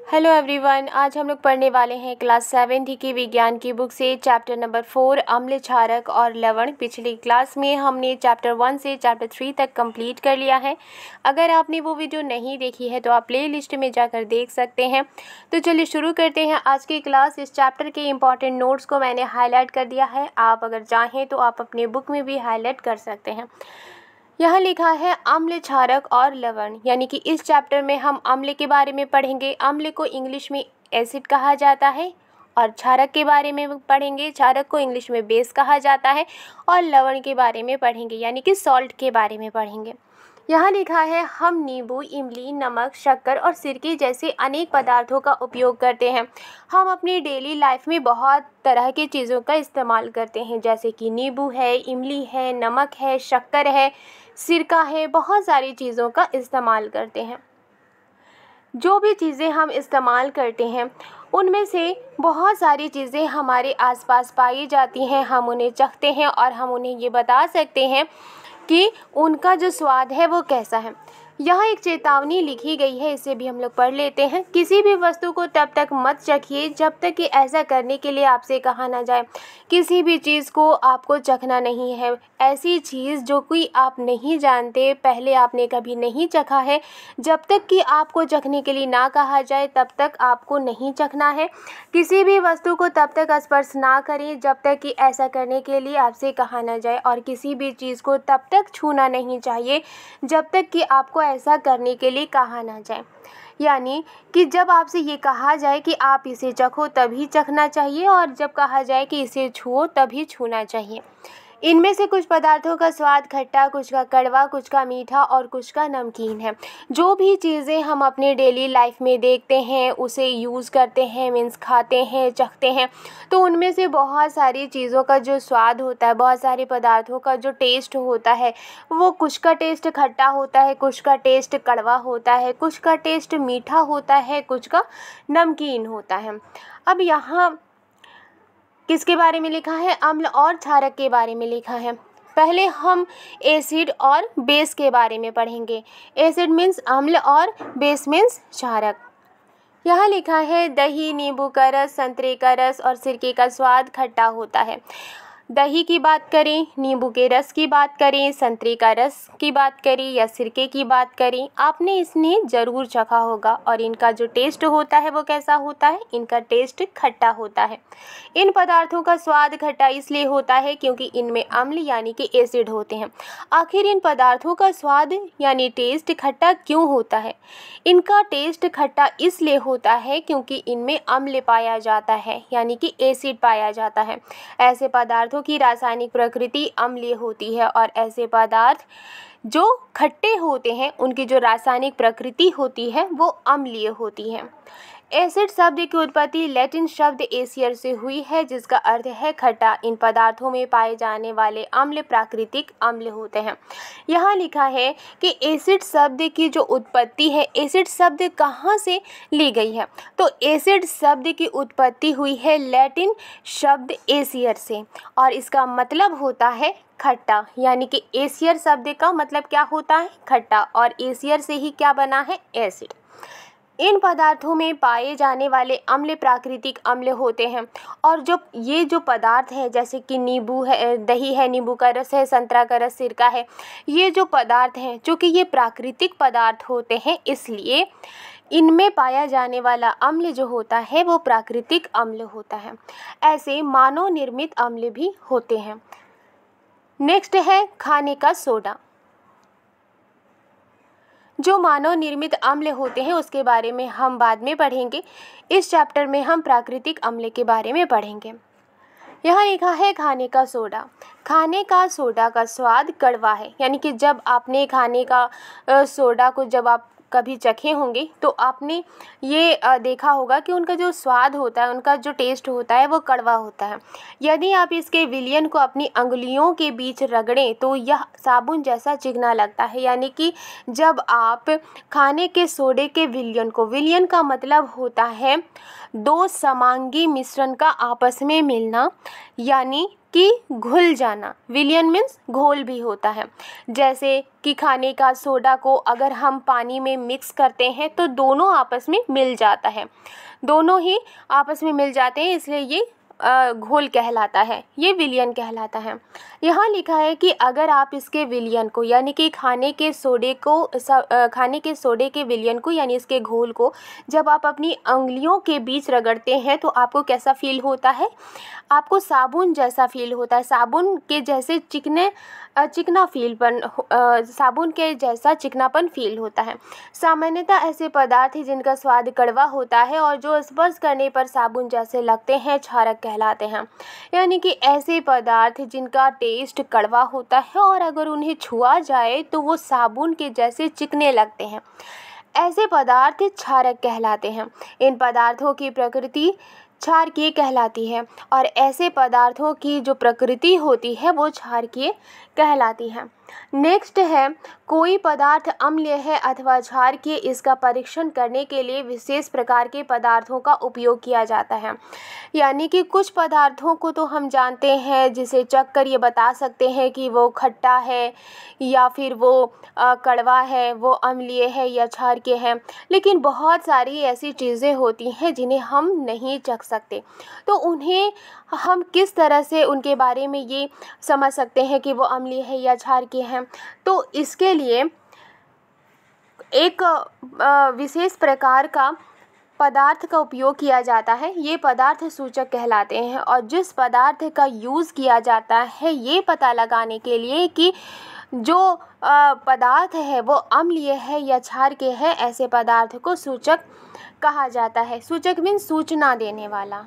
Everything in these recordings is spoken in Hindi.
हेलो एवरीवन, आज हम लोग पढ़ने वाले हैं क्लास 7 की विज्ञान की बुक से चैप्टर नंबर 4 अम्ल क्षारक और लवण। पिछली क्लास में हमने चैप्टर 1 से चैप्टर 3 तक कंप्लीट कर लिया है। अगर आपने वो वीडियो नहीं देखी है तो आप प्ले लिस्ट में जाकर देख सकते हैं। तो चलिए शुरू करते हैं आज की क्लास। इस चैप्टर के इंपॉर्टेंट नोट्स को मैंने हाईलाइट कर दिया है, आप अगर चाहें तो आप अपने बुक में भी हाईलाइट कर सकते हैं। यहाँ लिखा है अम्ल क्षारक और लवण, यानी कि इस चैप्टर में हम अम्ल के बारे में पढ़ेंगे। अम्ल को इंग्लिश में एसिड कहा जाता है और क्षारक के बारे में पढ़ेंगे। क्षारक को इंग्लिश में बेस कहा जाता है और लवण के बारे में पढ़ेंगे, यानी कि सॉल्ट के बारे में पढ़ेंगे। यहाँ लिखा है हम नींबू, इमली, नमक, शक्कर और सिरके जैसे अनेक पदार्थों का उपयोग करते हैं। हम अपनी डेली लाइफ में बहुत तरह की चीज़ों का इस्तेमाल करते हैं, जैसे कि नींबू है, इमली है, नमक है, शक्कर है, सिरका है, बहुत सारी चीज़ों का इस्तेमाल करते हैं। जो भी चीज़ें हम इस्तेमाल करते हैं उनमें से बहुत सारी चीज़ें हमारे आसपास पाई जाती हैं। हम उन्हें चखते हैं और हम उन्हें ये बता सकते हैं कि उनका जो स्वाद है वो कैसा है। यहाँ एक चेतावनी लिखी गई है, इसे भी हम लोग पढ़ लेते हैं। किसी भी वस्तु को तब तक मत चखिए जब तक कि ऐसा करने के लिए आपसे कहा ना जाए। किसी भी चीज़ को आपको चखना नहीं है। ऐसी चीज़ जो कोई आप नहीं जानते, पहले आपने कभी नहीं चखा है, जब तक कि आपको चखने के लिए ना कहा जाए तब तक आपको नहीं चखना है। किसी भी वस्तु को तब तक स्पर्श ना करें जब तक कि ऐसा करने के लिए आपसे कहा ना जाए, और किसी भी चीज़ को तब तक छूना नहीं चाहिए जब तक कि आपको ऐसा करने के लिए कहा ना जाए। यानी कि जब आपसे ये कहा जाए कि आप इसे चखो तभी चखना चाहिए, और जब कहा जाए कि इसे छुओ तभी छूना चाहिए। इनमें से कुछ पदार्थों का स्वाद खट्टा, कुछ का कड़वा, कुछ का मीठा और कुछ का नमकीन है। जो भी चीज़ें हम अपने डेली लाइफ में देखते हैं, उसे यूज़ करते हैं, मीन्स खाते हैं, चखते हैं, तो उनमें से बहुत सारी चीज़ों का जो स्वाद होता है, बहुत सारे पदार्थों का जो टेस्ट होता है, वो कुछ का टेस्ट खट्टा होता है, कुछ का टेस्ट कड़वा होता है, कुछ का टेस्ट मीठा होता है, कुछ का नमकीन होता है। अब यहाँ किसके बारे में लिखा है? अम्ल और क्षारक के बारे में लिखा है। पहले हम एसिड और बेस के बारे में पढ़ेंगे। एसिड मीन्स अम्ल और बेस मीन्स क्षारक। यहाँ लिखा है दही, नींबू का रस, संतरे का रस और सिरके का स्वाद खट्टा होता है। दही की बात करें, नींबू के रस की बात करें, संतरे का रस की बात करें या सिरके की बात करें, आपने इसने ज़रूर चखा होगा। और इनका जो टेस्ट होता है वो कैसा होता है? इनका टेस्ट खट्टा होता है। इन पदार्थों का स्वाद खट्टा इसलिए होता है क्योंकि इनमें अम्ल यानी कि एसिड होते हैं। आखिर इन पदार्थों का स्वाद यानी टेस्ट खट्टा क्यों होता है? इनका टेस्ट खट्टा इसलिए होता है क्योंकि इनमें अम्ल पाया जाता है, यानी कि एसिड पाया जाता है। ऐसे पदार्थों की रासायनिक प्रकृति अम्लीय होती है, और ऐसे पदार्थ जो खट्टे होते हैं उनकी जो रासायनिक प्रकृति होती है वो अम्लीय होती है। एसिड शब्द की उत्पत्ति लैटिन शब्द एसियर से हुई है, जिसका अर्थ है खट्टा। इन पदार्थों में पाए जाने वाले अम्ल प्राकृतिक अम्ल होते हैं। यहाँ लिखा है कि एसिड शब्द की जो उत्पत्ति है, एसिड शब्द कहाँ से ली गई है? तो एसिड शब्द की उत्पत्ति हुई है लैटिन शब्द एसियर से, और इसका मतलब होता है खट्टा। यानी कि एसियर शब्द का मतलब क्या होता है? खट्टा, और एसियर से ही क्या बना है? एसिड। इन पदार्थों में पाए जाने वाले अम्ल प्राकृतिक अम्ल होते हैं, और जो पदार्थ हैं, जैसे कि नींबू है, दही है, नींबू का रस है, संतरा का रस, सिरका है, ये जो पदार्थ हैं जो कि ये प्राकृतिक पदार्थ होते हैं, इसलिए इनमें पाया जाने वाला अम्ल जो होता है वो प्राकृतिक अम्ल होता है। ऐसे मानव निर्मित अम्ल भी होते हैं। नेक्स्ट है खाने का सोडा। जो मानव निर्मित अम्ल होते हैं उसके बारे में हम बाद में पढ़ेंगे। इस चैप्टर में हम प्राकृतिक अम्ल के बारे में पढ़ेंगे। यहाँ लिखा है खाने का सोडा। खाने का सोडा का स्वाद कड़वा है, यानी कि जब आपने खाने का सोडा को जब आप कभी चखे होंगे तो आपने ये देखा होगा कि उनका जो स्वाद होता है, उनका जो टेस्ट होता है वो कड़वा होता है। यदि आप इसके विलयन को अपनी अंगुलियों के बीच रगड़ें तो यह साबुन जैसा चिकना लगता है। यानी कि जब आप खाने के सोडे के विलयन को, विलयन का मतलब होता है दो समांगी मिश्रण का आपस में मिलना यानी कि घुल जाना। विलयन मीन्स घोल भी होता है। जैसे कि खाने का सोडा को अगर हम पानी में मिक्स करते हैं तो दोनों आपस में मिल जाता है, दोनों ही आपस में मिल जाते हैं, इसलिए ये घोल कहलाता है, ये विलयन कहलाता है। यहाँ लिखा है कि अगर आप इसके विलयन को यानी कि खाने के सोडे के विलयन को यानी इसके घोल को जब आप अपनी उंगलियों के बीच रगड़ते हैं तो आपको कैसा फील होता है? आपको साबुन जैसा फील होता है, साबुन के जैसे साबुन के जैसा चिकनापन फील होता है। सामान्यतः ऐसे पदार्थ हैं जिनका स्वाद कड़वा होता है और जो स्पर्श करने पर साबुन जैसे लगते हैं क्षारक कहलाते हैं। यानी कि ऐसे पदार्थ जिनका टेस्ट कड़वा होता है और अगर उन्हें छुआ जाए तो वो साबुन के जैसे चिकने लगते हैं, ऐसे पदार्थ क्षारक कहलाते हैं। इन पदार्थों की प्रकृति क्षारकीय कहलाती है और ऐसे पदार्थों की जो प्रकृति होती है वो क्षारकीय कहलाती है। नेक्स्ट है, कोई पदार्थ अम्लीय है अथवा क्षारकीय, इसका परीक्षण करने के लिए विशेष प्रकार के पदार्थों का उपयोग किया जाता है। यानी कि कुछ पदार्थों को तो हम जानते हैं, जिसे चख कर ये बता सकते हैं कि वो खट्टा है या फिर वो कड़वा है, वो अम्लीय है या क्षारकीय है, लेकिन बहुत सारी ऐसी चीज़ें होती हैं जिन्हें हम नहीं चख सकते। तो उन्हें हम किस तरह से उनके बारे में ये समझ सकते हैं कि वो अम्लीय है या क्षारकीय है? तो इसके लिए एक विशेष प्रकार का पदार्थ का उपयोग किया जाता है, ये पदार्थ सूचक कहलाते हैं। और जिस पदार्थ का यूज़ किया जाता है ये पता लगाने के लिए कि जो पदार्थ है वो अम्लीय है या क्षारकीय है, ऐसे पदार्थ को सूचक कहा जाता है। सूचक मीन्स सूचना देने वाला।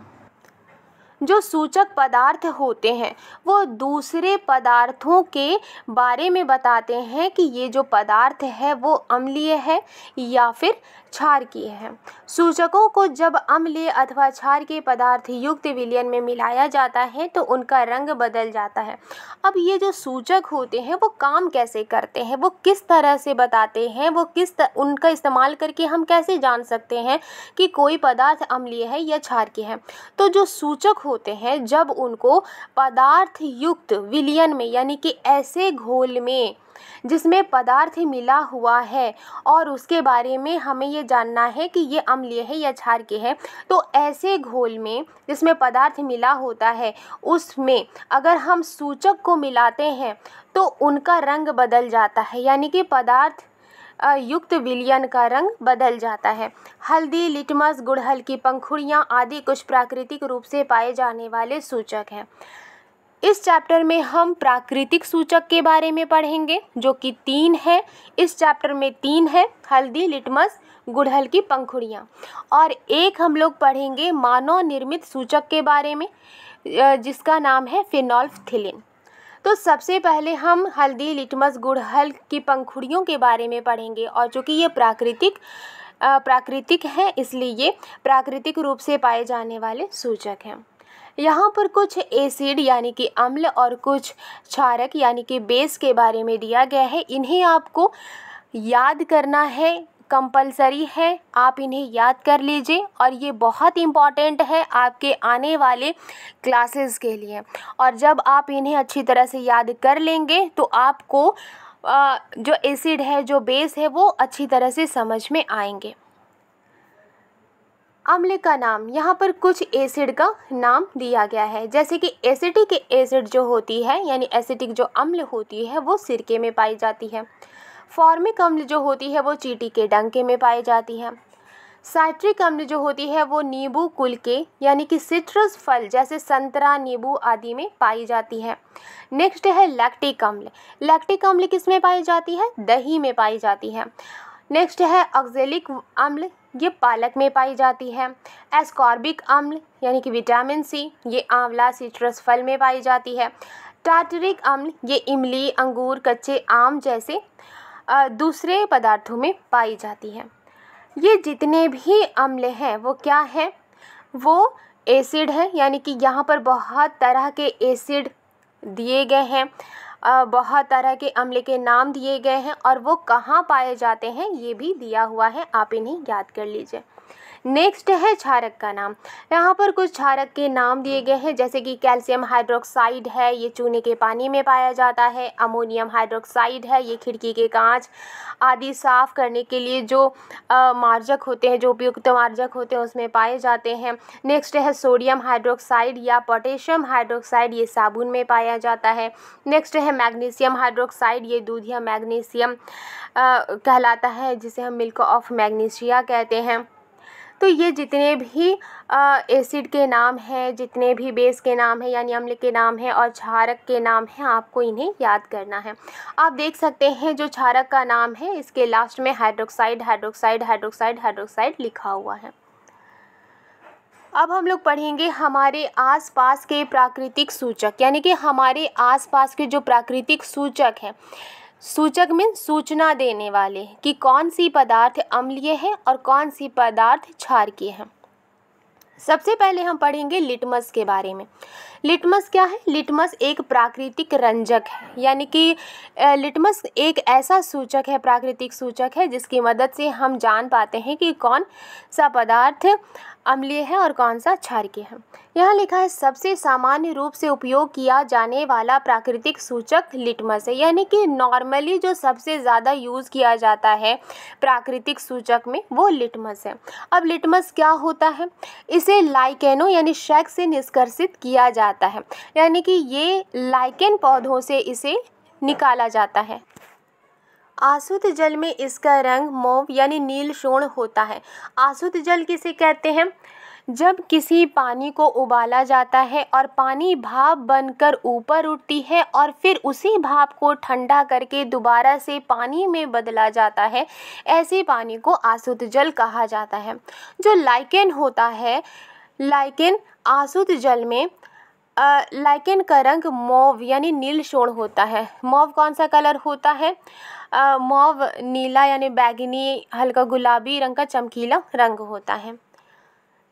जो सूचक पदार्थ होते हैं वो दूसरे पदार्थों के बारे में बताते हैं कि ये जो पदार्थ है वो अम्लीय है या फिर क्षारकीय है। सूचकों को जब अम्लीय अथवा क्षारकीय पदार्थ युक्त विलयन में मिलाया जाता है तो उनका रंग बदल जाता है। अब ये जो सूचक होते हैं वो काम कैसे करते हैं, वो किस तरह से बताते हैं, वो उनका इस्तेमाल करके हम कैसे जान सकते हैं कि कोई पदार्थ अम्लीय है या क्षारकीय है? तो जो सूचक होते हैं जब उनको पदार्थ युक्त विलयन में यानी कि ऐसे घोल में जिसमें पदार्थ मिला हुआ है और उसके बारे में हमें ये जानना है कि ये अम्लीय है या क्षारकीय है, तो ऐसे घोल में जिसमें पदार्थ मिला होता है उसमें अगर हम सूचक को मिलाते हैं तो उनका रंग बदल जाता है, यानी कि पदार्थ युक्त विलयन का रंग बदल जाता है। हल्दी, लिटमस, गुड़हल की पंखुड़ियाँ आदि कुछ प्राकृतिक रूप से पाए जाने वाले सूचक हैं। इस चैप्टर में हम प्राकृतिक सूचक के बारे में पढ़ेंगे जो कि 3 है। इस चैप्टर में 3 है, हल्दी, लिटमस, गुड़हल की पंखुड़ियाँ। और एक हम लोग पढ़ेंगे मानव निर्मित सूचक के बारे में जिसका नाम है फिनोल्फ्थिलीन। तो सबसे पहले हम हल्दी, लिटमस, गुड़हल की पंखुड़ियों के बारे में पढ़ेंगे और चूँकि ये प्राकृतिक है इसलिए ये प्राकृतिक रूप से पाए जाने वाले सूचक हैं। यहाँ पर कुछ एसिड यानी कि अम्ल और कुछ क्षारक यानी कि बेस के बारे में दिया गया है। इन्हें आपको याद करना है, कंपलसरी है, आप इन्हें याद कर लीजिए और ये बहुत इम्पॉर्टेंट है आपके आने वाले क्लासेस के लिए। और जब आप इन्हें अच्छी तरह से याद कर लेंगे तो आपको जो एसिड है, जो बेस है, वो अच्छी तरह से समझ में आएंगे। अम्ल का नाम, यहाँ पर कुछ एसिड का नाम दिया गया है, जैसे कि एसिटिक एसिड जो होती है यानी एसिटिक जो अम्ल होती है वो सिरके में पाई जाती है। फॉर्मिक अम्ल जो होती है वो चींटी के डंके में पाई जाती है। साइट्रिक अम्ल जो होती है वो नींबू कुल के यानी कि सिट्रस फल जैसे संतरा, नींबू आदि में पाई जाती है। नेक्स्ट है लैक्टिक अम्ल। लैक्टिक अम्ल किस में पाई जाती है? दही में पाई जाती है। नेक्स्ट है ऑक्जेलिक अम्ल, ये पालक में पाई जाती है। एस्कॉर्बिक अम्ल यानी कि विटामिन सी, ये आंवला, सिट्रस फल में पाई जाती है। टार्टरिक अम्ल, ये इमली, अंगूर, कच्चे आम जैसे दूसरे पदार्थों में पाई जाती है। ये जितने भी अम्ल हैं वो क्या हैं? वो एसिड है, यानी कि यहाँ पर बहुत तरह के एसिड दिए गए हैं, बहुत तरह के अम्ल के नाम दिए गए हैं और वो कहाँ पाए जाते हैं ये भी दिया हुआ है, आप इन्हें याद कर लीजिए। नेक्स्ट है क्षारक का नाम। यहाँ पर कुछ क्षारक के नाम दिए गए हैं, जैसे कि कैल्शियम हाइड्रोक्साइड है, ये चूने के पानी में पाया जाता है। अमोनियम हाइड्रोक्साइड है, ये खिड़की के कांच आदि साफ करने के लिए जो मार्जक होते हैं, जो उपयुक्त मार्जक होते हैं, उसमें पाए जाते हैं। नेक्स्ट है सोडियम हाइड्रोक्साइड या पोटेशियम हाइड्रोक्साइड, ये साबुन में पाया जाता है। नेक्स्ट है मैग्नीशियम हाइड्रोक्साइड, ये दूध या मैग्नीशियम कहलाता है, जिसे हम मिल्क ऑफ मैग्नीशिया कहते हैं। तो ये जितने भी एसिड के नाम हैं, जितने भी बेस के नाम हैं यानी अम्ल के नाम हैं और क्षारक के नाम हैं, आपको इन्हें याद करना है। आप देख सकते हैं जो क्षारक का नाम है इसके लास्ट में हाइड्रोक्साइड हाइड्रोक्साइड हाइड्रोक्साइड हाइड्रोक्साइड लिखा हुआ है। अब हम लोग पढ़ेंगे हमारे आसपास के प्राकृतिक सूचक, यानी कि हमारे आसपास के जो प्राकृतिक सूचक हैं। सूचक मीन सूचना देने वाले कि कौन सी पदार्थ अम्लीय है और कौन सी पदार्थ क्षारकीय है। सबसे पहले हम पढ़ेंगे लिटमस के बारे में। लिटमस क्या है? लिटमस एक प्राकृतिक रंजक है, यानी कि लिटमस एक ऐसा सूचक है, प्राकृतिक सूचक है, जिसकी मदद से हम जान पाते हैं कि कौन सा पदार्थ अम्लीय है और कौन सा क्षारकीय है। यहाँ लिखा है सबसे सामान्य रूप से उपयोग किया जाने वाला प्राकृतिक सूचक लिटमस है, यानी कि नॉर्मली जो सबसे ज़्यादा यूज़ किया जाता है प्राकृतिक सूचक में वो लिटमस है। अब लिटमस क्या होता है? इसे लाइकेनो यानी शैक से निष्कर्षित किया जाता है, यानी कि ये लाइकेन पौधों से इसे निकाला जाता है। आसुत जल में इसका रंग मौव यानी नील शोण होता है। आसुत जल किसे कहते हैं? जब किसी पानी को उबाला जाता है और पानी भाप बनकर ऊपर उठती है और फिर उसी भाप को ठंडा करके दोबारा से पानी में बदला जाता है, ऐसे पानी को आसुत जल कहा जाता है। जो लाइकेन होता है, लाइकेन आसुत जल में लाइकेन का रंग मौव यानी नील शोण होता है। मौव कौन सा कलर होता है? मौव नीला यानी बैगनी हल्का गुलाबी रंग का चमकीला रंग होता है।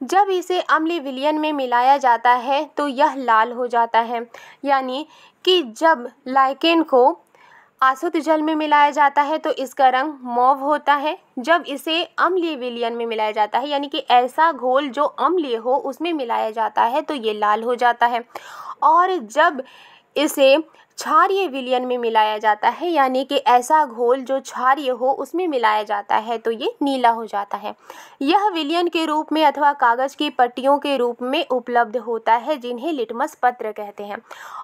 जब इसे अम्लीय विलयन में मिलाया जाता है तो यह लाल हो जाता है, यानी कि जब लाइकेन को आसुत जल में मिलाया जाता है तो इसका रंग मौव होता है। जब इसे अम्लीय विलयन में मिलाया जाता है, यानी कि ऐसा घोल जो अम्लीय हो उसमें मिलाया जाता है, तो ये लाल हो जाता है। और जब इसे क्षारीय विलयन में मिलाया जाता है, यानी कि ऐसा घोल जो क्षारीय हो उसमें मिलाया जाता है, तो ये नीला हो जाता है। यह विलयन के रूप में अथवा कागज़ की पट्टियों के रूप में उपलब्ध होता है, जिन्हें लिटमस पत्र कहते हैं।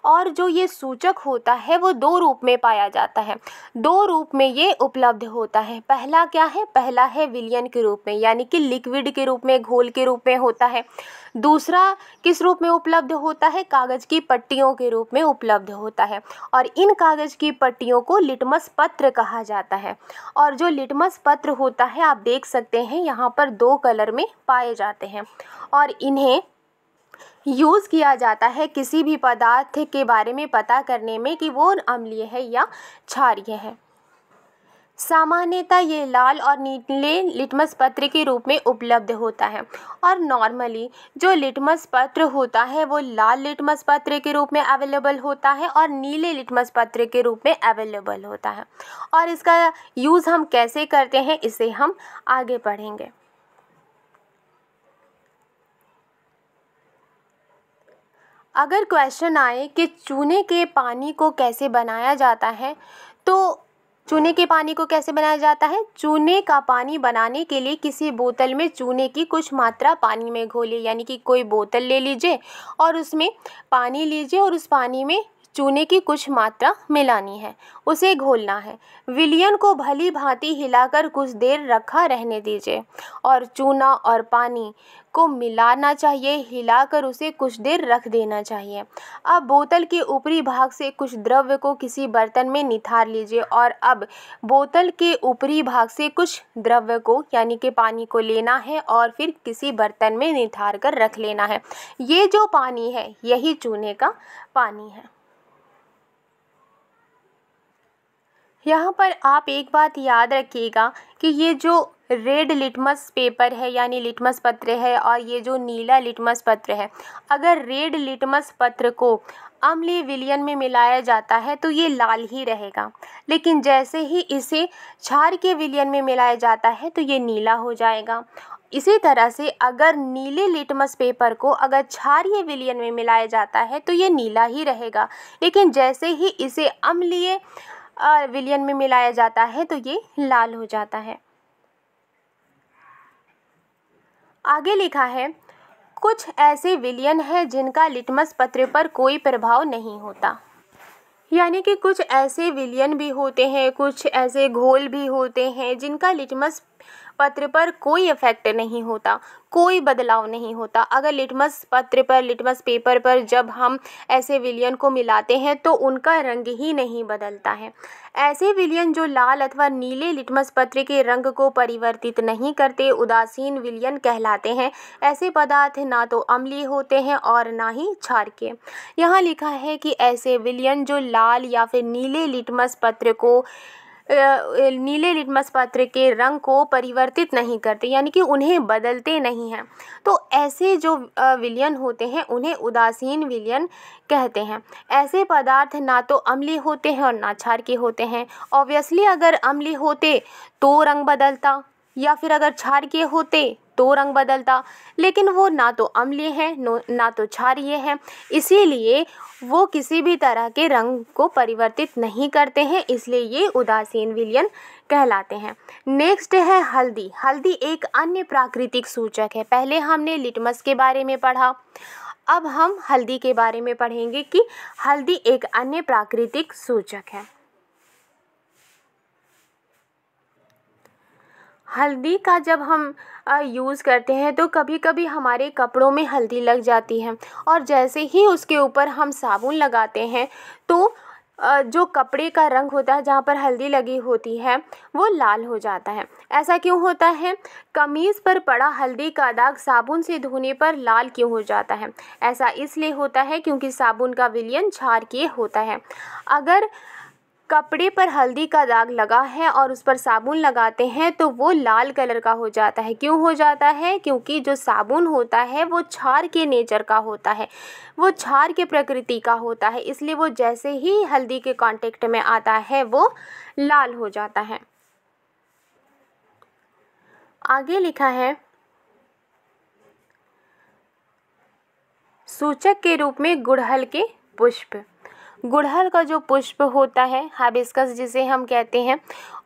और जो ये सूचक होता है वो दो रूप में पाया जाता है, दो रूप में ये उपलब्ध होता है। पहला क्या है? पहला है विलयन के रूप में, यानी कि लिक्विड के रूप में, घोल के रूप में होता है। दूसरा किस रूप में उपलब्ध होता है? कागज़ की पट्टियों के रूप में उपलब्ध होता है, और इन कागज़ की पट्टियों को लिटमस पत्र कहा जाता है। और जो लिटमस पत्र होता है आप देख सकते हैं यहाँ पर दो कलर में पाए जाते हैं, और इन्हें यूज़ किया जाता है किसी भी पदार्थ के बारे में पता करने में कि वो अम्लीय है या क्षारीय है। सामान्यतः ये लाल और नीले लिटमस पत्र के रूप में उपलब्ध होता है, और नॉर्मली जो लिटमस पत्र होता है वो लाल लिटमस पत्र के रूप में अवेलेबल होता है और नीले लिटमस पत्र के रूप में अवेलेबल होता है। और इसका यूज़ हम कैसे करते हैं इसे हम आगे पढ़ेंगे। अगर क्वेश्चन आए कि चूने के पानी को कैसे बनाया जाता है, तो चूने के पानी को कैसे बनाया जाता है? चूने का पानी बनाने के लिए किसी बोतल में चूने की कुछ मात्रा पानी में घोलिए, यानी कि कोई बोतल ले लीजिए और उसमें पानी लीजिए और उस पानी में चूने की कुछ मात्रा मिलानी है, उसे घोलना है। विलयन को भली भांति हिलाकर कुछ देर रखा रहने दीजिए और चूना और पानी को मिलाना चाहिए, हिलाकर उसे कुछ देर रख देना चाहिए। अब बोतल के ऊपरी भाग से कुछ द्रव्य को किसी बर्तन में निथार लीजिए, और अब बोतल के ऊपरी भाग से कुछ द्रव्य को यानी कि पानी को लेना है और फिर किसी बर्तन में निथार कर रख लेना है। ये जो पानी है यही चूने का पानी है। यहाँ पर आप एक बात याद रखिएगा कि ये जो रेड लिटमस पेपर है यानी लिटमस पत्र है और ये जो नीला लिटमस पत्र है, अगर रेड लिटमस पत्र को अम्लीय विलयन में मिलाया जाता है तो ये लाल ही रहेगा, लेकिन जैसे ही इसे क्षार के विलयन में मिलाया जाता है तो ये नीला हो जाएगा। इसी तरह से अगर नीले लिटमस पेपर को अगर क्षारीय विलयन में मिलाया जाता है तो ये नीला ही रहेगा, लेकिन जैसे ही इसे अम्लीय विलयन में मिलाया जाता है तो ये लाल हो जाता है। आगे लिखा है, कुछ ऐसे विलयन हैं जिनका लिटमस पत्र पर कोई प्रभाव नहीं होता। यानी कि कुछ ऐसे विलयन भी होते हैं, कुछ ऐसे घोल भी होते हैं जिनका लिटमस पत्र पर कोई इफेक्ट नहीं होता, कोई बदलाव नहीं होता। अगर लिटमस पत्र पर, लिटमस पेपर पर जब हम ऐसे विलयन को मिलाते हैं तो उनका रंग ही नहीं बदलता है। ऐसे विलयन जो लाल अथवा नीले लिटमस पत्र के रंग को परिवर्तित नहीं करते उदासीन विलयन कहलाते हैं। ऐसे पदार्थ ना तो अम्लीय होते हैं और ना ही क्षारकीय। यहाँ लिखा है कि ऐसे विलयन जो लाल या फिर नीले लिटमस पत्र के रंग को परिवर्तित नहीं करते, यानी कि उन्हें बदलते नहीं हैं, तो ऐसे जो विलयन होते हैं उन्हें उदासीन विलयन कहते हैं। ऐसे पदार्थ ना तो अम्लीय होते हैं और ना क्षारकीय होते हैं। ऑब्वियसली अगर अम्लीय होते तो रंग बदलता, या फिर अगर क्षारकीय होते तो रंग बदलता, लेकिन वो ना तो अम्लीय है ना तो क्षारीय है, इसीलिए वो किसी भी तरह के रंग को परिवर्तित नहीं करते हैं, इसलिए ये उदासीन विलयन कहलाते हैं। नेक्स्ट है हल्दी। हल्दी एक अन्य प्राकृतिक सूचक है। पहले हमने लिटमस के बारे में पढ़ा, अब हम हल्दी के बारे में पढ़ेंगे कि हल्दी एक अन्य प्राकृतिक सूचक है। हल्दी का जब हम यूज़ करते हैं तो कभी कभी हमारे कपड़ों में हल्दी लग जाती है, और जैसे ही उसके ऊपर हम साबुन लगाते हैं तो जो कपड़े का रंग होता है जहाँ पर हल्दी लगी होती है वो लाल हो जाता है। ऐसा क्यों होता है? कमीज़ पर पड़ा हल्दी का दाग साबुन से धोने पर लाल क्यों हो जाता है? ऐसा इसलिए होता है क्योंकि साबुन का विलयन क्षारकीय होता है। अगर कपड़े पर हल्दी का दाग लगा है और उस पर साबुन लगाते हैं तो वो लाल कलर का हो जाता है। क्यों हो जाता है? क्योंकि जो साबुन होता है वो क्षार के नेचर का होता है, वो क्षार के प्रकृति का होता है, इसलिए वो जैसे ही हल्दी के कांटेक्ट में आता है वो लाल हो जाता है। आगे लिखा है, सूचक के रूप में गुड़हल के पुष्प। गुड़हल का जो पुष्प होता है, हाइबिस्कस जिसे हम कहते हैं,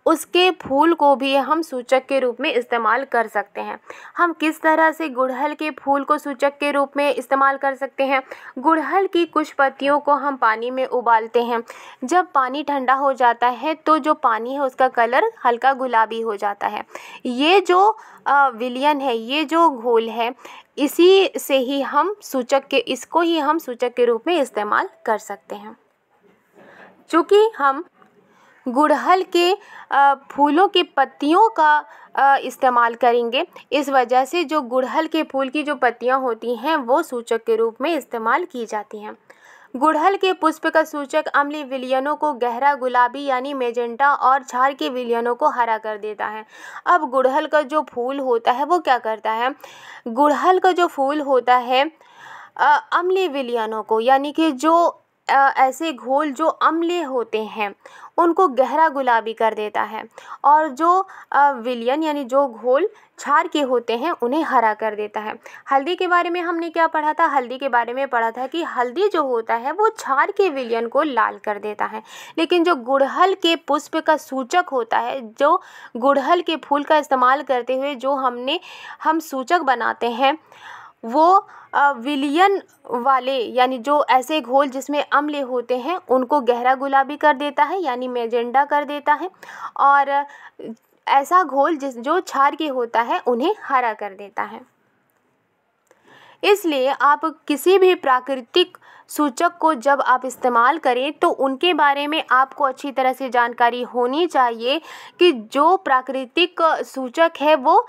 उसके फूल को भी हम सूचक के रूप में इस्तेमाल कर सकते हैं। हम किस तरह से गुड़हल के फूल को सूचक के रूप में इस्तेमाल कर सकते हैं? गुड़हल की कुछ पत्तियों को हम पानी में उबालते हैं। जब पानी ठंडा हो जाता है तो जो पानी है उसका कलर हल्का गुलाबी हो जाता है। ये जो विलयन है, ये जो घोल है, इसी से ही हम इसको ही हम सूचक के रूप में इस्तेमाल कर सकते हैं। चूँकि हम गुड़हल के फूलों के पत्तियों का इस्तेमाल करेंगे, इस वजह से जो गुड़हल के फूल की जो पत्तियां होती हैं वो सूचक के रूप में इस्तेमाल की जाती हैं। गुड़हल के पुष्प का सूचक अम्लीय विलयनों को गहरा गुलाबी यानी मेजेंटा और क्षार के विलयनों को हरा कर देता है। अब गुड़हल का जो फूल होता है वो क्या करता है? गुड़हल का जो फूल होता है अम्लीय विलयनों को, यानी कि जो ऐसे घोल जो अम्लीय होते हैं उनको गहरा गुलाबी कर देता है, और जो विलयन यानी जो घोल क्षार के होते हैं उन्हें हरा कर देता है। हल्दी के बारे में हमने क्या पढ़ा था? हल्दी के बारे में पढ़ा था कि हल्दी जो होता है वो क्षार के विलयन को लाल कर देता है, लेकिन जो गुड़हल के पुष्प का सूचक होता है, जो गुड़हल के फूल का इस्तेमाल करते हुए जो हम सूचक बनाते हैं, वो विलयन वाले यानी जो ऐसे घोल जिसमें अम्ल होते हैं उनको गहरा गुलाबी कर देता है यानी मैजेंटा कर देता है, और ऐसा घोल जो क्षार के होता है उन्हें हरा कर देता है। इसलिए आप किसी भी प्राकृतिक सूचक को जब आप इस्तेमाल करें तो उनके बारे में आपको अच्छी तरह से जानकारी होनी चाहिए कि जो प्राकृतिक सूचक है वो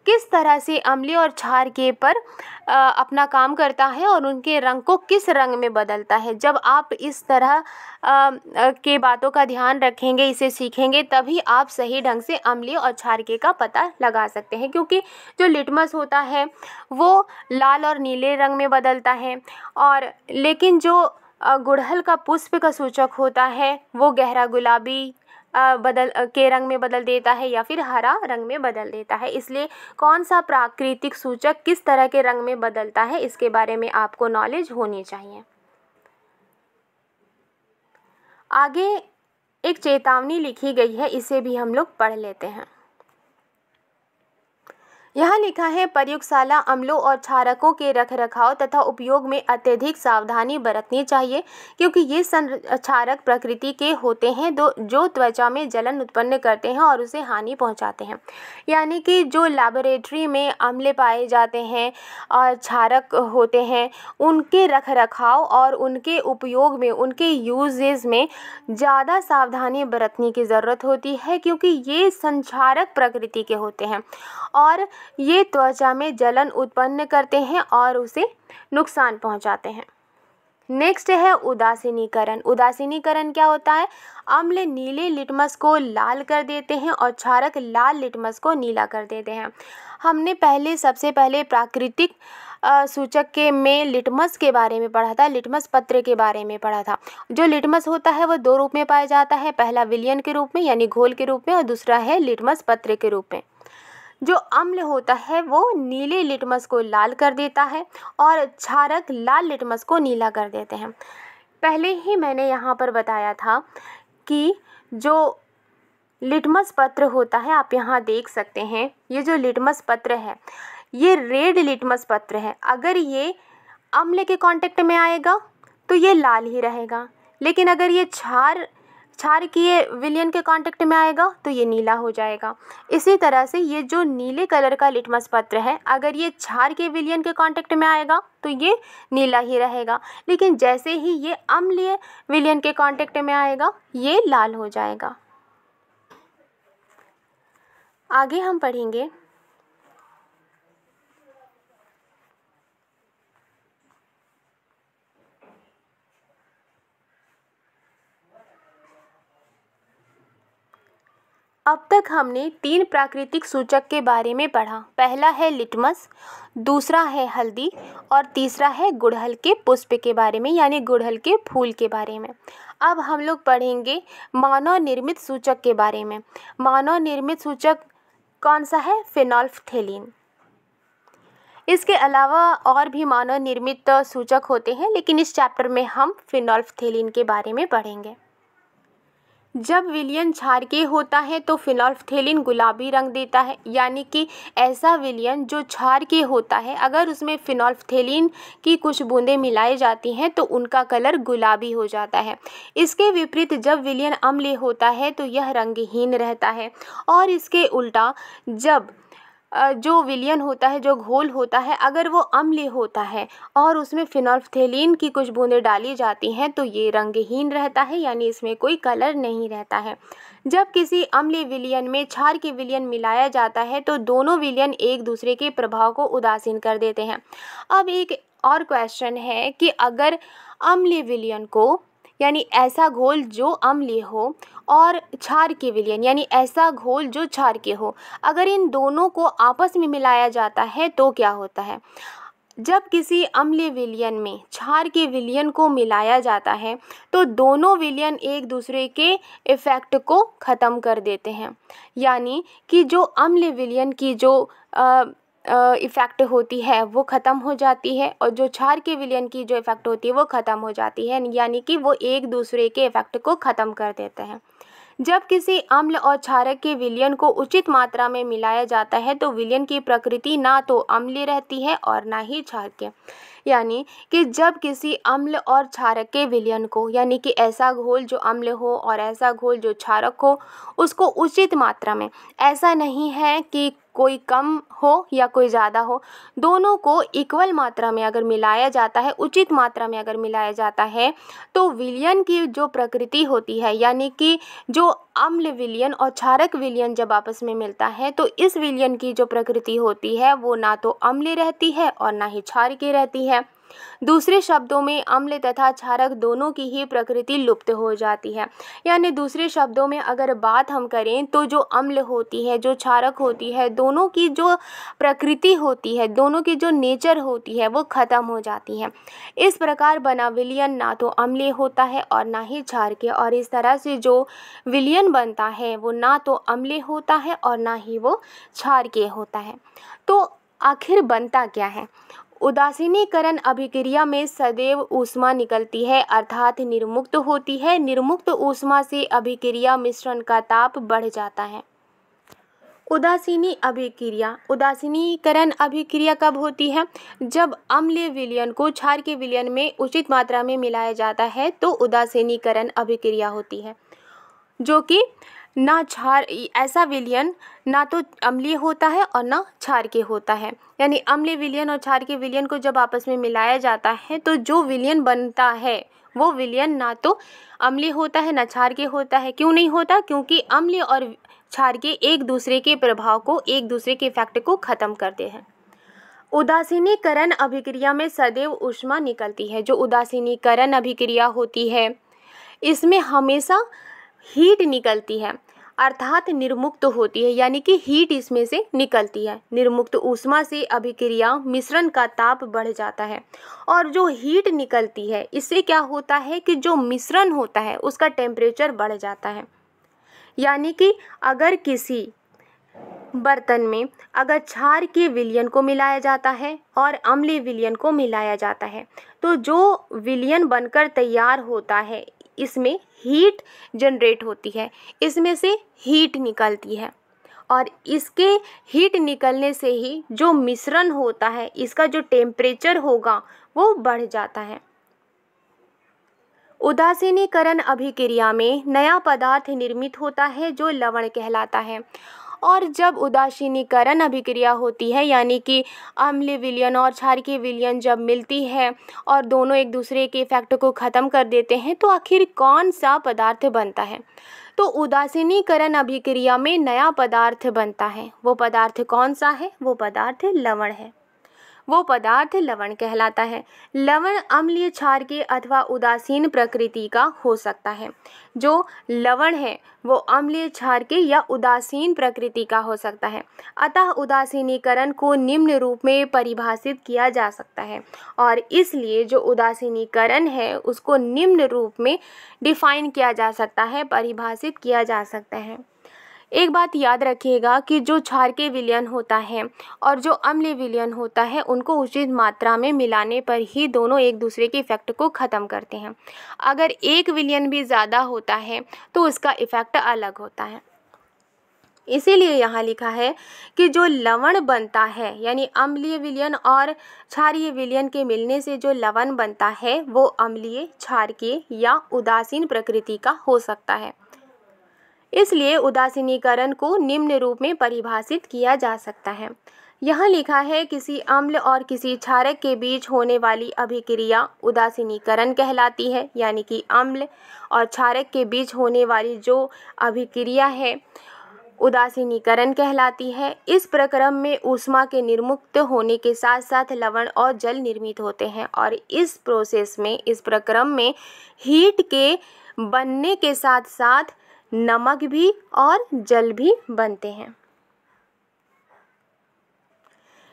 किस तरह से अम्लीय और क्षारकीय पर अपना काम करता है और उनके रंग को किस रंग में बदलता है। जब आप इस तरह के बातों का ध्यान रखेंगे, इसे सीखेंगे, तभी आप सही ढंग से अम्लीय और क्षारकीय का पता लगा सकते हैं। क्योंकि जो लिटमस होता है वो लाल और नीले रंग में बदलता है, और लेकिन जो गुड़हल का पुष्प का सूचक होता है वो गहरा गुलाबी के रंग में बदल देता है या फिर हरा रंग में बदल देता है। इसलिए कौन सा प्राकृतिक सूचक किस तरह के रंग में बदलता है, इसके बारे में आपको नॉलेज होनी चाहिए। आगे एक चेतावनी लिखी गई है, इसे भी हम लोग पढ़ लेते हैं। यहाँ लिखा है, प्रयोगशाला अम्लों और क्षारकों के रखरखाव तथा उपयोग में अत्यधिक सावधानी बरतनी चाहिए, क्योंकि ये क्षारक प्रकृति के होते हैं जो त्वचा में जलन उत्पन्न करते हैं और उसे हानि पहुँचाते हैं। यानी कि जो लैबोरेटरी में अम्ल पाए जाते हैं और क्षारक होते हैं, उनके रखरखाव और उनके उपयोग में, उनके यूजेज में ज़्यादा सावधानी बरतने की ज़रूरत होती है, क्योंकि ये संक्षारक प्रकृति के होते हैं और ये त्वचा में जलन उत्पन्न करते हैं और उसे नुकसान पहुंचाते हैं। नेक्स्ट है उदासीनीकरण। उदासीनीकरण क्या होता है? अम्ल नीले लिटमस को लाल कर देते हैं और क्षारक लाल लिटमस को नीला कर देते हैं। हमने सबसे पहले प्राकृतिक सूचक के में लिटमस के बारे में पढ़ा था, लिटमस पत्र के बारे में पढ़ा था। जो लिटमस होता है वो दो रूप में पाया जाता है, पहला विलयन के रूप में यानी घोल के रूप में, और दूसरा है लिटमस पत्र के रूप में। जो अम्ल होता है वो नीले लिटमस को लाल कर देता है और क्षारक लाल लिटमस को नीला कर देते हैं। पहले ही मैंने यहाँ पर बताया था कि जो लिटमस पत्र होता है, आप यहाँ देख सकते हैं, ये जो लिटमस पत्र है ये रेड लिटमस पत्र है। अगर ये अम्ल के कांटेक्ट में आएगा तो ये लाल ही रहेगा, लेकिन अगर ये क्षारकीय विलयन के कांटेक्ट में आएगा तो ये नीला हो जाएगा। इसी तरह से ये जो नीले कलर का लिटमस पत्र है, अगर ये क्षारकीय विलयन के कांटेक्ट में आएगा तो ये नीला ही रहेगा, लेकिन जैसे ही ये अम्लीय विलयन के कांटेक्ट में आएगा ये लाल हो जाएगा। आगे हम पढ़ेंगे अब तक हमने 3 प्राकृतिक सूचक के बारे में पढ़ा। पहला है लिटमस, दूसरा है हल्दी और तीसरा है गुड़हल के पुष्प के बारे में यानी गुड़हल के फूल के बारे में। अब हम लोग पढ़ेंगे मानव निर्मित सूचक के बारे में। मानव निर्मित सूचक कौन सा है? फिनोल्फ्थेलिन। इसके अलावा और भी मानव निर्मित सूचक होते हैं, लेकिन इस चैप्टर में हम फिनोल्फ्थेलिन के बारे में पढ़ेंगे। जब विलयन क्षारकीय होता है तो फिनोल्फ्थेलिन गुलाबी रंग देता है, यानी कि ऐसा विलयन जो क्षारकीय होता है, अगर उसमें फिनोल्फ्थेलिन की कुछ बूंदें मिलाई जाती हैं तो उनका कलर गुलाबी हो जाता है। इसके विपरीत जब विलयन अम्लीय होता है तो यह रंगहीन रहता है, और इसके उल्टा जब जो विलयन होता है, जो घोल होता है, अगर वो अम्लीय होता है और उसमें फिनोल्फ्थेलिन की कुछ बूंदें डाली जाती हैं तो ये रंगहीन रहता है, यानी इसमें कोई कलर नहीं रहता है। जब किसी अम्लीय विलयन में क्षार के विलयन मिलाया जाता है तो दोनों विलयन एक दूसरे के प्रभाव को उदासीन कर देते हैं। अब एक और क्वेश्चन है कि अगर अम्लीय विलयन को यानी ऐसा घोल जो अम्लीय हो और क्षार के विलयन यानी ऐसा घोल जो क्षार के हो, अगर इन दोनों को आपस में मिलाया जाता है तो क्या होता है? जब किसी अम्लीय विलयन में क्षार के विलयन को मिलाया जाता है तो दोनों विलयन एक दूसरे के इफ़ेक्ट को ख़त्म कर देते हैं, यानी कि जो अम्लीय विलयन की जो इफ़ेक्ट होती है वो ख़त्म हो जाती है और जो क्षार के विलयन की जो इफ़ेक्ट होती है वो ख़त्म हो जाती है, यानी कि वो एक दूसरे के इफ़ेक्ट को ख़त्म कर देते हैं। जब किसी अम्ल और क्षारक के विलयन को उचित मात्रा में मिलाया जाता है तो विलयन की प्रकृति ना तो अम्लीय रहती है और ना ही क्षारकीय, यानी कि जब किसी अम्ल और क्षारक के विलयन को यानी कि ऐसा घोल जो अम्ल हो और ऐसा घोल जो क्षारक हो उसको उचित मात्रा में, ऐसा नहीं है कि कोई कम हो या कोई ज़्यादा हो, दोनों को इक्वल मात्रा में अगर मिलाया जाता है, उचित मात्रा में अगर मिलाया जाता है, तो विलयन की जो प्रकृति होती है, यानी कि जो अम्ल विलयन और क्षारक विलयन जब आपस में मिलता है तो इस विलयन की जो प्रकृति होती है वो ना तो अम्लीय रहती है और ना ही क्षारकीय रहती है। दूसरे शब्दों में अम्ल तथा क्षारक दोनों की ही प्रकृति लुप्त हो जाती है। यानी दूसरे शब्दों में अगर बात हम करें तो जो अम्ल होती है, जो क्षारक होती है, दोनों की जो प्रकृति होती है, दोनों की जो नेचर होती है वो ख़त्म हो जाती है। इस प्रकार बना विलयन ना तो अम्लीय होता है और ना ही क्षारकीय, और इस तरह से जो विलयन बनता है वो ना तो अम्लीय होता है और ना ही वो क्षारकीय होता है। तो आखिर बनता क्या है? उदासीनीकरण अभिक्रिया में सदैव ऊष्मा निकलती है, अर्थात निर्मुक्त होती है। निर्मुक्त ऊष्मा से अभिक्रिया मिश्रण का ताप बढ़ जाता है। उदासीनीकरण अभिक्रिया कब होती है? जब अम्लीय विलयन को क्षारकीय विलयन में उचित मात्रा में मिलाया जाता है तो उदासीनीकरण अभिक्रिया होती है, जो कि ना ऐसा विलयन ना तो अम्लीय होता है और ना क्षारकीय होता है। यानी अम्लीय विलयन और क्षारकीय विलयन को जब आपस में मिलाया जाता है तो जो विलयन बनता है वो विलयन ना तो अम्लीय होता है ना क्षारकीय होता है। क्यों नहीं होता? क्योंकि अम्लीय और क्षारकीय एक दूसरे के प्रभाव को, एक दूसरे के इफेक्ट को ख़त्म करते हैं। उदासीनीकरण अभिक्रिया में सदैव ऊष्मा निकलती है। जो उदासीनीकरण अभिक्रिया होती है इसमें हमेशा हीट निकलती है, अर्थात निर्मुक्त होती है, यानी कि हीट इसमें से निकलती है। निर्मुक्त ऊष्मा से अभिक्रिया मिश्रण का ताप बढ़ जाता है, और जो हीट निकलती है इससे क्या होता है कि जो मिश्रण होता है उसका टेम्परेचर बढ़ जाता है। यानी कि अगर किसी बर्तन में अगर क्षारकीय विलयन को मिलाया जाता है और अम्लीय विलयन को मिलाया जाता है तो जो विलयन बनकर तैयार होता है इसमें हीट जनरेट होती है, इसमें से हीट निकलती है, और इसके हीट निकलने से ही जो मिश्रण होता है इसका जो टेम्परेचर होगा वो बढ़ जाता है। उदासीनीकरण अभिक्रिया में नया पदार्थ निर्मित होता है जो लवण कहलाता है। और जब उदासीनीकरण अभिक्रिया होती है, यानी कि अम्लीय विलयन और क्षारकीय विलयन जब मिलती है और दोनों एक दूसरे के इफेक्ट को ख़त्म कर देते हैं, तो आखिर कौन सा पदार्थ बनता है? तो उदासीनीकरण अभिक्रिया में नया पदार्थ बनता है। वो पदार्थ कौन सा है? वो पदार्थ लवण है। वो पदार्थ लवण कहलाता है। लवण अम्लीय, क्षारकीय अथवा उदासीन प्रकृति का हो सकता है। जो लवण है वो अम्लीय, क्षारकीय या उदासीन प्रकृति का हो सकता है। अतः उदासीनीकरण को निम्न रूप में परिभाषित किया जा सकता है, और इसलिए जो उदासीनीकरण है उसको निम्न रूप में डिफाइन किया जा सकता है, परिभाषित किया जा सकता है। एक बात याद रखिएगा कि जो क्षारकीय विलयन होता है और जो अम्लीय विलयन होता है उनको उचित मात्रा में मिलाने पर ही दोनों एक दूसरे के इफेक्ट को ख़त्म करते हैं। अगर एक विलयन भी ज़्यादा होता है तो उसका इफेक्ट अलग होता है। इसीलिए यहाँ लिखा है कि जो लवण बनता है, यानी अम्लीय विलयन और क्षारीय विलयन के मिलने से जो लवण बनता है वो अम्लीय, क्षारकीय या उदासीन प्रकृति का हो सकता है। इसलिए उदासीनीकरण को निम्न रूप में परिभाषित किया जा सकता है। यहाँ लिखा है किसी अम्ल और किसी क्षारक के बीच होने वाली अभिक्रिया उदासीनीकरण कहलाती है। यानी कि अम्ल और क्षारक के बीच होने वाली जो अभिक्रिया है उदासीनीकरण कहलाती है। इस प्रक्रम में ऊष्मा के निर्मुक्त होने के साथ साथ लवण और जल निर्मित होते हैं, और इस प्रोसेस में, इस प्रक्रम में हीट के बनने के साथ साथ नमक भी और जल भी बनते हैं।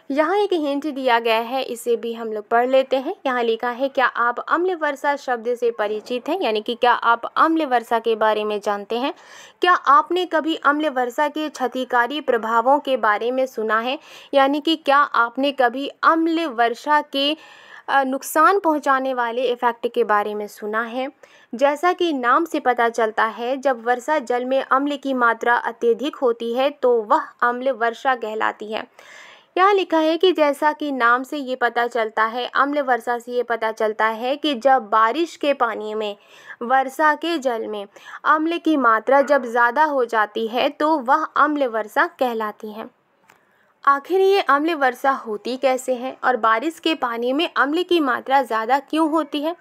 यहाँ एक हिंट दिया गया है, इसे भी हम लोग पढ़ लेते हैं। यहाँ लिखा है, क्या आप अम्ल वर्षा शब्द से परिचित हैं? यानी कि क्या आप अम्ल वर्षा के बारे में जानते हैं? क्या आपने कभी अम्ल वर्षा के क्षतिकारी प्रभावों के बारे में सुना है? यानी कि क्या आपने कभी अम्ल वर्षा के नुकसान पहुंचाने वाले इफेक्ट के बारे में सुना है? जैसा कि नाम से पता चलता है, जब वर्षा जल में अम्ल की मात्रा अत्यधिक होती है तो वह अम्ल वर्षा कहलाती है। यहाँ लिखा है कि जैसा कि नाम से ये पता चलता है, अम्ल वर्षा से ये पता चलता है कि जब बारिश के पानी में, वर्षा के जल में अम्ल की मात्रा जब ज़्यादा हो जाती है तो वह अम्ल वर्षा कहलाती है। आखिर ये अम्ल वर्षा होती कैसे है और बारिश के पानी में अम्ल की मात्रा ज़्यादा क्यों होती है।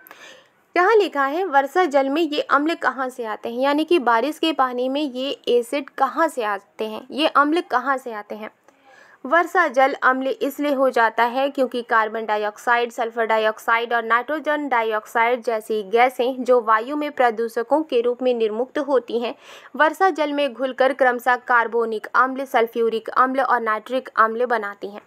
यहाँ लिखा है वर्षा जल में ये अम्ल कहाँ से आते हैं, यानी कि बारिश के पानी में ये एसिड कहाँ से आते हैं, ये अम्ल कहाँ से आते हैं। वर्षा जल अम्ल इसलिए हो जाता है क्योंकि कार्बन डाइऑक्साइड, सल्फर डाइऑक्साइड और नाइट्रोजन डाइऑक्साइड जैसी गैसें जो वायु में प्रदूषकों के रूप में निर्मुक्त होती हैं, वर्षा जल में घुलकर क्रमशः कार्बोनिक अम्ल, सल्फ्यूरिक अम्ल और नाइट्रिक अम्ल बनाती हैं।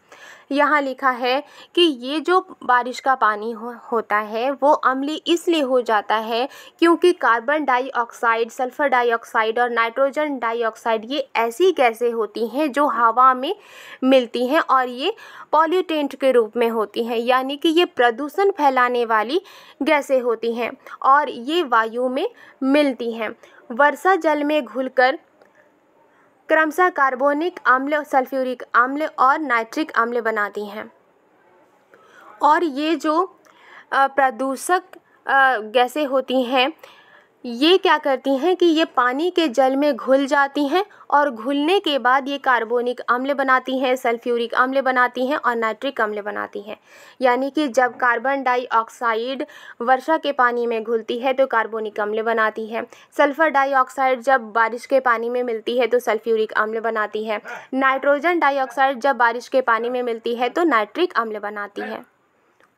यहाँ लिखा है कि ये जो बारिश का पानी होता है वो अम्लीय इसलिए हो जाता है क्योंकि कार्बन डाइऑक्साइड, सल्फर डाइऑक्साइड और नाइट्रोजन डाइऑक्साइड ये ऐसी गैसें होती हैं जो हवा में मिलती हैं और ये पॉल्यूटेंट के रूप में होती हैं, यानी कि ये प्रदूषण फैलाने वाली गैसें होती हैं और ये वायु में मिलती हैं। वर्षा जल में घुलकर क्रमशः कार्बोनिक अम्ल, सल्फ्यूरिक अम्ल और नाइट्रिक अम्ल बनाती हैं। और ये जो प्रदूषक गैसें होती हैं ये क्या करती हैं कि ये पानी के जल में घुल जाती हैं और घुलने के बाद ये कार्बोनिक अम्ल बनाती हैं, सल्फ्यूरिक अम्ल बनाती हैं और नाइट्रिक अम्ल बनाती हैं। यानी कि जब कार्बन डाइऑक्साइड वर्षा के पानी में घुलती है तो कार्बोनिक अम्ल बनाती है, सल्फर डाइऑक्साइड जब बारिश के पानी में मिलती है तो सल्फ्यूरिक अम्ल बनाती है, नाइट्रोजन डाइऑक्साइड जब बारिश के पानी में मिलती है तो नाइट्रिक अम्ल बनाती है।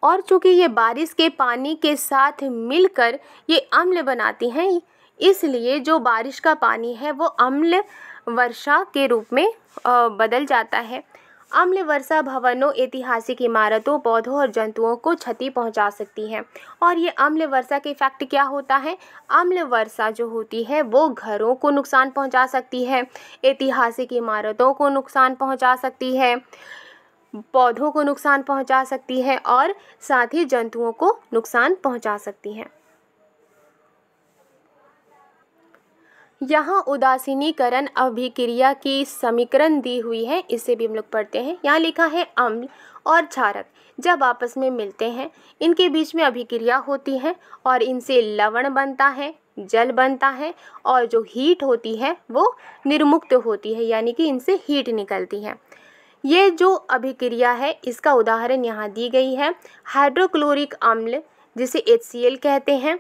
और चूँकि ये बारिश के पानी के साथ मिलकर ये अम्ल बनाती हैं, इसलिए जो बारिश का पानी है वो अम्ल वर्षा के रूप में बदल जाता है। अम्ल वर्षा भवनों, ऐतिहासिक इमारतों, पौधों और जंतुओं को क्षति पहुंचा सकती है। और ये अम्ल वर्षा के इफेक्ट क्या होता है, अम्ल वर्षा जो होती है वो घरों को नुकसान पहुंचा सकती है, ऐतिहासिक इमारतों को नुकसान पहुंचा सकती है, पौधों को नुकसान पहुंचा सकती है और साथ ही जंतुओं को नुकसान पहुंचा सकती है। यहाँ उदासीनीकरण अभिक्रिया की समीकरण दी हुई है, इसे भी हम लोग पढ़ते हैं। यहाँ लिखा है अम्ल और क्षारक जब आपस में मिलते हैं इनके बीच में अभिक्रिया होती है और इनसे लवण बनता है, जल बनता है और जो हीट होती है वो निर्मुक्त होती है, यानी कि इनसे हीट निकलती है। ये जो अभिक्रिया है इसका उदाहरण यहाँ दी गई है। हाइड्रोक्लोरिक अम्ल जिसे HCl कहते हैं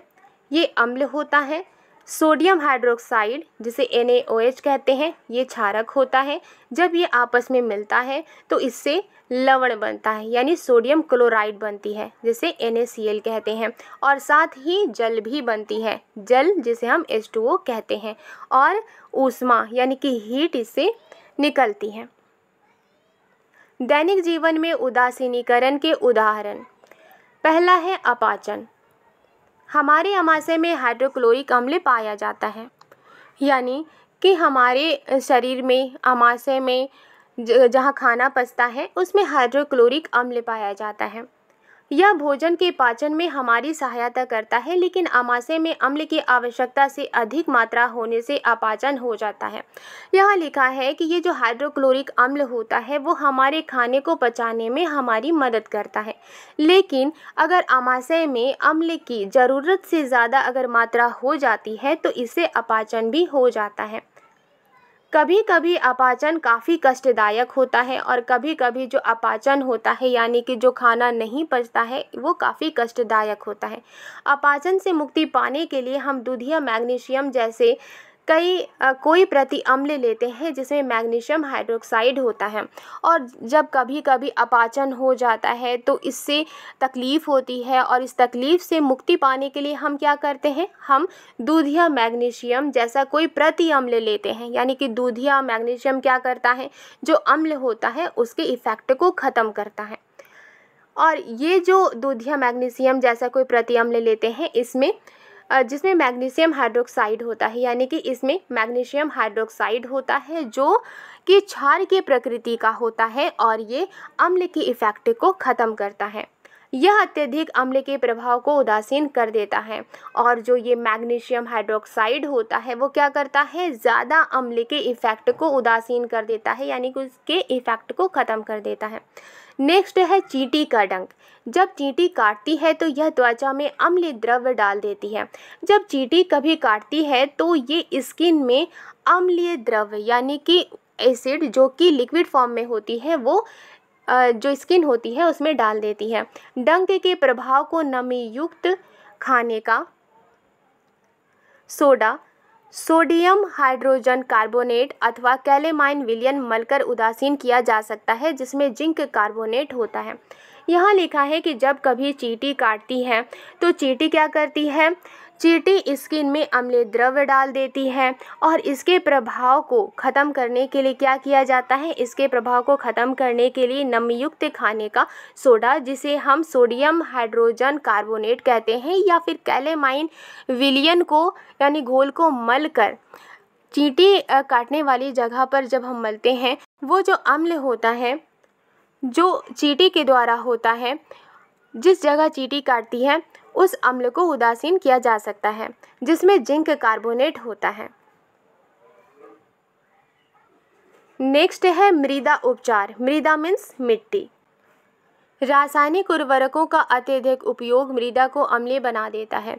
ये अम्ल होता है। सोडियम हाइड्रोक्साइड जिसे NaOH कहते हैं ये क्षारक होता है। जब ये आपस में मिलता है तो इससे लवण बनता है, यानी सोडियम क्लोराइड बनती है जिसे NaCl कहते हैं और साथ ही जल भी बनती है, जल जिसे हम H2O कहते हैं और ऊष्मा यानी कि हीट इससे निकलती है। दैनिक जीवन में उदासीनीकरण के उदाहरण, पहला है अपाचन। हमारे आमाशय में हाइड्रोक्लोरिक अम्ल पाया जाता है, यानी कि हमारे शरीर में आमाशय में जहाँ खाना पचता है उसमें हाइड्रोक्लोरिक अम्ल पाया जाता है। यह भोजन के पाचन में हमारी सहायता करता है, लेकिन आमाशय में अम्ल की आवश्यकता से अधिक मात्रा होने से अपाचन हो जाता है। यहाँ लिखा है कि ये जो हाइड्रोक्लोरिक अम्ल होता है वो हमारे खाने को पचाने में हमारी मदद करता है, लेकिन अगर आमाशय में अम्ल की ज़रूरत से ज़्यादा अगर मात्रा हो जाती है तो इससे अपाचन भी हो जाता है। कभी कभी अपाचन काफ़ी कष्टदायक होता है और कभी कभी जो अपाचन होता है यानी कि जो खाना नहीं पचता है वो काफ़ी कष्टदायक होता है। अपाचन से मुक्ति पाने के लिए हम दूध या मैग्नीशियम जैसे कोई प्रति अम्ल लेते हैं जिसमें मैग्नीशियम हाइड्रोक्साइड होता है। और जब कभी कभी अपाचन हो जाता है तो इससे तकलीफ़ होती है और इस तकलीफ़ से मुक्ति पाने के लिए हम क्या करते हैं, हम दूध या मैग्नीशियम जैसा कोई प्रति अम्ल लेते हैं। यानी कि दूध या मैग्नीशियम क्या करता है, जो अम्ल होता है उसके इफ़ेक्ट को ख़त्म करता है। और ये जो दूध या मैग्नीशियम जैसा कोई प्रति अम्ल लेते हैं इसमें जिसमें मैग्नीशियम हाइड्रोक्साइड होता है, यानी कि इसमें मैग्नीशियम हाइड्रोक्साइड होता है जो कि क्षार की प्रकृति का होता है और ये अम्ल की इफ़ेक्ट को ख़त्म करता है। यह अत्यधिक अम्ल के प्रभाव को उदासीन कर देता है और जो ये मैग्नीशियम हाइड्रोक्साइड होता है वो क्या करता है, ज़्यादा अम्ल के इफ़ेक्ट को उदासीन कर देता है, यानी कि उसके इफ़ेक्ट को ख़त्म कर देता है। नेक्स्ट है चींटी का डंक। जब चींटी काटती है तो यह त्वचा में अम्लीय द्रव्य डाल देती है। जब चींटी कभी काटती है तो ये स्किन में अम्लीय द्रव्य यानी कि एसिड जो कि लिक्विड फॉर्म में होती है वो जो स्किन होती है उसमें डाल देती है। डंक के प्रभाव को नमी युक्त खाने का सोडा, सोडियम हाइड्रोजन कार्बोनेट अथवा कैलेमाइन विलयन मलकर उदासीन किया जा सकता है जिसमें जिंक कार्बोनेट होता है। यहाँ लिखा है कि जब कभी चींटी काटती है तो चींटी क्या करती है, चींटी स्किन में अम्लीय द्रव्य डाल देती है और इसके प्रभाव को ख़त्म करने के लिए क्या किया जाता है, इसके प्रभाव को ख़त्म करने के लिए नमीयुक्त खाने का सोडा जिसे हम सोडियम हाइड्रोजन कार्बोनेट कहते हैं या फिर कैलेमाइन विलयन को यानी घोल को मल कर चींटी काटने वाली जगह पर जब हम मलते हैं वो जो अम्ल होता है जो चींटी के द्वारा होता है, जिस जगह चींटी काटती है उस अम्ल को उदासीन किया जा सकता है जिसमें जिंक कार्बोनेट होता है। नेक्स्ट है मृदा उपचार। मृदा मीन्स मिट्टी। रासायनिक उर्वरकों का अत्यधिक उपयोग मृदा को अम्लीय बना देता है।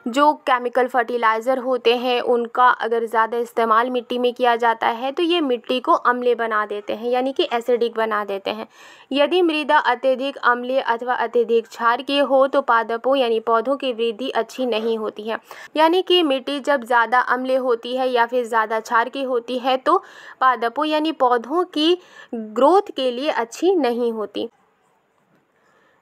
जो केमिकल फर्टिलाइज़र होते हैं उनका अगर ज़्यादा इस्तेमाल मिट्टी में किया जाता है तो ये मिट्टी को अम्लीय बना देते हैं यानी कि एसिडिक बना देते हैं। यदि मृदा अत्यधिक अम्लीय अथवा अत्यधिक क्षार की हो तो पादपों यानी पौधों की वृद्धि अच्छी नहीं होती है। यानी कि मिट्टी जब ज़्यादा अम्लीय होती है या फिर ज़्यादा क्षार की होती है तो पादपों यानी पौधों की ग्रोथ के लिए अच्छी नहीं होती।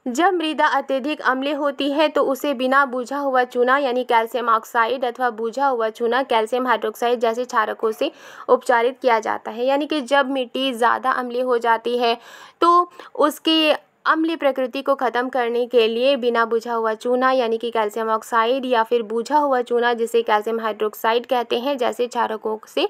जब मृदा अत्यधिक अम्लीय होती है तो उसे बिना बुझा हुआ चूना यानी कैल्शियम ऑक्साइड अथवा बुझा हुआ चूना कैल्शियम हाइड्रोक्साइड जैसे क्षारकों से उपचारित किया जाता है। यानी कि जब मिट्टी ज़्यादा अम्लीय हो जाती है तो उसकी अम्लीय प्रकृति को ख़त्म करने के लिए बिना बुझा हुआ चूना यानी कि कैल्शियम ऑक्साइड या फिर बुझा हुआ चूना जिसे कैल्शियम हाइड्रोक्साइड कहते हैं जैसे क्षारकों से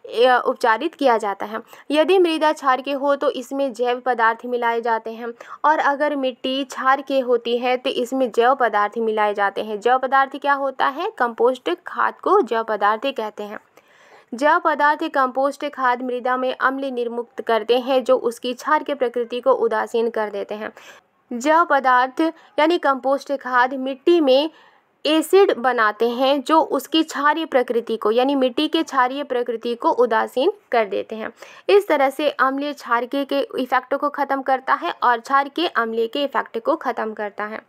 उपचारित किया जाता है। यदि मृदा क्षार की हो तो इसमें जैव पदार्थ मिलाए जाते हैं और अगर मिट्टी क्षार की होती है तो इसमें जैव पदार्थ मिलाए जाते हैं। जैव पदार्थ क्या होता है, कंपोस्ट खाद को जैव पदार्थ कहते हैं। जैव पदार्थ कंपोस्ट खाद मृदा में अम्ल निर्मुक्त करते हैं जो उसकी क्षार की प्रकृति को उदासीन कर देते हैं। जैव पदार्थ यानी कंपोस्ट खाद मिट्टी में एसिड बनाते हैं जो उसकी क्षारीय प्रकृति को यानी मिट्टी के क्षारीय प्रकृति को उदासीन कर देते हैं। इस तरह से अम्लीय क्षारकीय के इफेक्ट को ख़त्म करता है और क्षारकीय अम्लीय के इफेक्ट को ख़त्म करता है।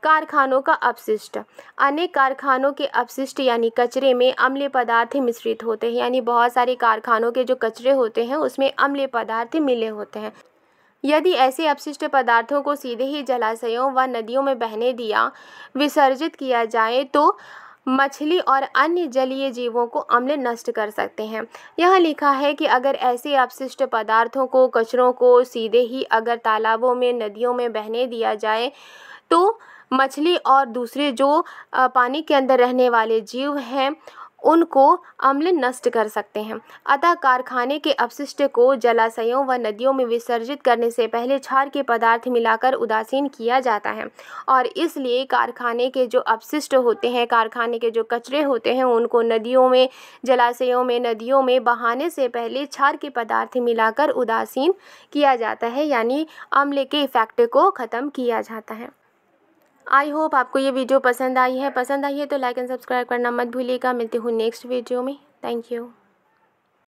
कारखानों का अपशिष्ट। अनेक कारखानों के अपशिष्ट यानी कचरे में अम्लीय पदार्थ मिश्रित होते हैं। यानी बहुत सारे कारखानों के जो कचरे होते हैं उसमें अम्लीय पदार्थ मिले होते हैं। यदि ऐसे अपशिष्ट पदार्थों को सीधे ही जलाशयों व नदियों में बहने दिया विसर्जित किया जाए तो मछली और अन्य जलीय जीवों को अम्ल नष्ट कर सकते हैं। यहाँ लिखा है कि अगर ऐसे अपशिष्ट पदार्थों को कचरों को सीधे ही अगर तालाबों में नदियों में बहने दिया जाए तो मछली और दूसरे जो पानी के अंदर रहने वाले जीव हैं उनको अम्ल नष्ट कर सकते हैं। अतः कारखाने के अपशिष्ट को जलाशयों व नदियों में विसर्जित करने से पहले क्षार के पदार्थ मिलाकर उदासीन किया जाता है और इसलिए कारखाने के जो अपशिष्ट होते हैं, कारखाने के जो कचरे होते हैं उनको नदियों में, जलाशयों में, नदियों में बहाने से पहले क्षार के पदार्थ मिलाकर उदासीन किया जाता है यानी अम्ल के इफेक्ट को ख़त्म किया जाता है। आई होप आपको ये वीडियो पसंद आई है तो लाइक एंड सब्सक्राइब करना मत भूलिएगा। मिलती हूँ नेक्स्ट वीडियो में। Thank you.